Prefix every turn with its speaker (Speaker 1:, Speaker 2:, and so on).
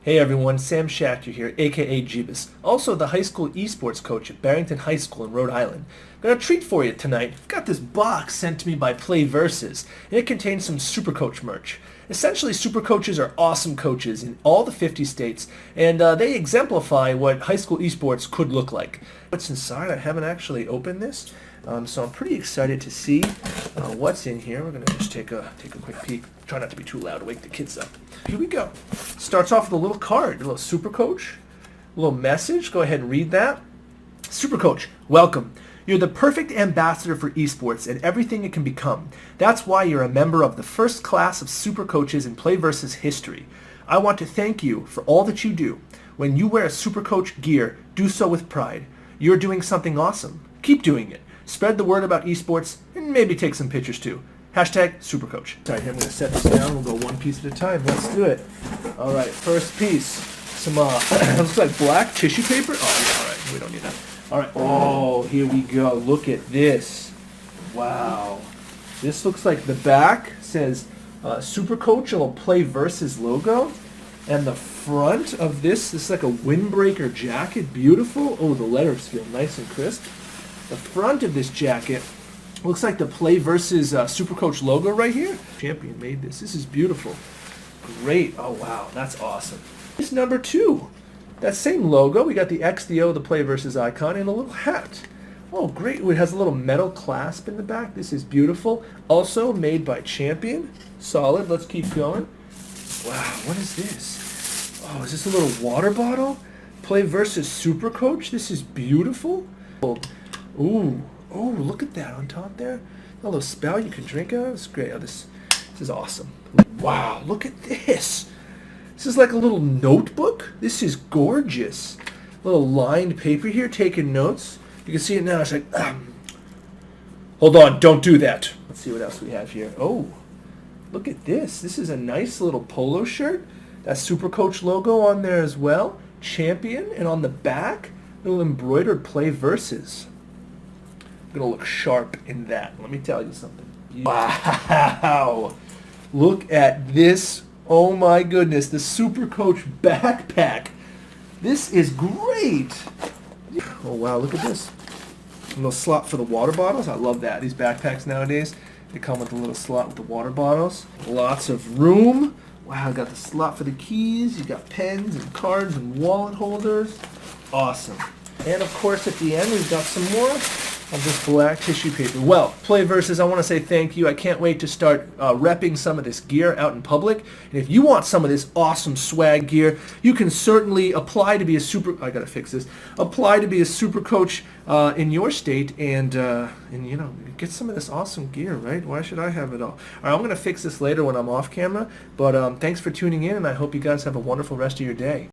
Speaker 1: Hey everyone, Sam Schachter here, aka Jeebus, also the high school esports coach at Barrington High School in Rhode Island. Got a treat for you tonight. I've got this box sent to me by PlayVS, and it contains some Supercoach merch. Essentially, Supercoaches are awesome coaches in all the 50 states, and they exemplify what high school esports could look like. What's inside? I haven't actually opened this, so I'm pretty excited to see what's in here. We're gonna just take a quick peek. Try not to be too loud to wake the kids up. Here we go. Starts off with a little card, a little Supercoach, a little message. Go ahead and read that. Supercoach, welcome. You're the perfect ambassador for esports and everything it can become. That's why you're a member of the first class of Supercoaches in PlayVS history. I want to thank you for all that you do. When you wear a Supercoach gear, do so with pride. You're doing something awesome. Keep doing it. Spread the word about esports and maybe take some pictures too. Hashtag Supercoach. Sorry, I'm going to set this down. We'll go one piece at a time. Let's do it. All right, first piece. Some, looks like black tissue paper. Oh, yeah, all right. We don't need that. All right. Oh, here we go. Look at this. Wow. This looks like the back says Supercoach, a little PlayVS logo. And the front of this is like a windbreaker jacket. Beautiful. Oh, the letters feel nice and crisp. The front of this jacket looks like the PlayVS Supercoach logo right here. Champion made this. This is beautiful. Great. Oh, wow. That's awesome. This number 2. That same logo. We got the XDO, the PlayVS icon, and a little hat. Oh, great. It has a little metal clasp in the back. This is beautiful. Also made by Champion. Solid. Let's keep going. Wow. What is this? Oh, is this a little water bottle? PlayVS Supercoach. This is beautiful. Ooh. Oh, look at that on top there. A little spout you can drink out of. It's great. Oh, this is awesome. Wow, look at this. This is like a little notebook. This is gorgeous. A little lined paper here, taking notes. You can see it now. It's like, hold on, don't do that. Let's see what else we have here. Oh, look at this. This is a nice little polo shirt. That Supercoach logo on there as well. Champion, and on the back, little embroidered PlayVS. Gonna look sharp in that. Let me tell you something. Wow! Look at this. Oh my goodness, the Supercoach backpack. This is great. Oh wow, look at this. A little slot for the water bottles. I love that. These backpacks nowadays, they come with a little slot with the water bottles. Lots of room. Wow, got the slot for the keys. You got pens and cards and wallet holders. Awesome. And of course at the end we've got some more of this black tissue paper. Well, PlayVS, I want to say thank you. I can't wait to start repping some of this gear out in public. And if you want some of this awesome swag gear, you can certainly apply to be a I gotta fix this. Apply to be a Supercoach in your state, and you know, get some of this awesome gear, right? Why should I have it all? All right, I'm gonna fix this later when I'm off camera. But thanks for tuning in, and I hope you guys have a wonderful rest of your day.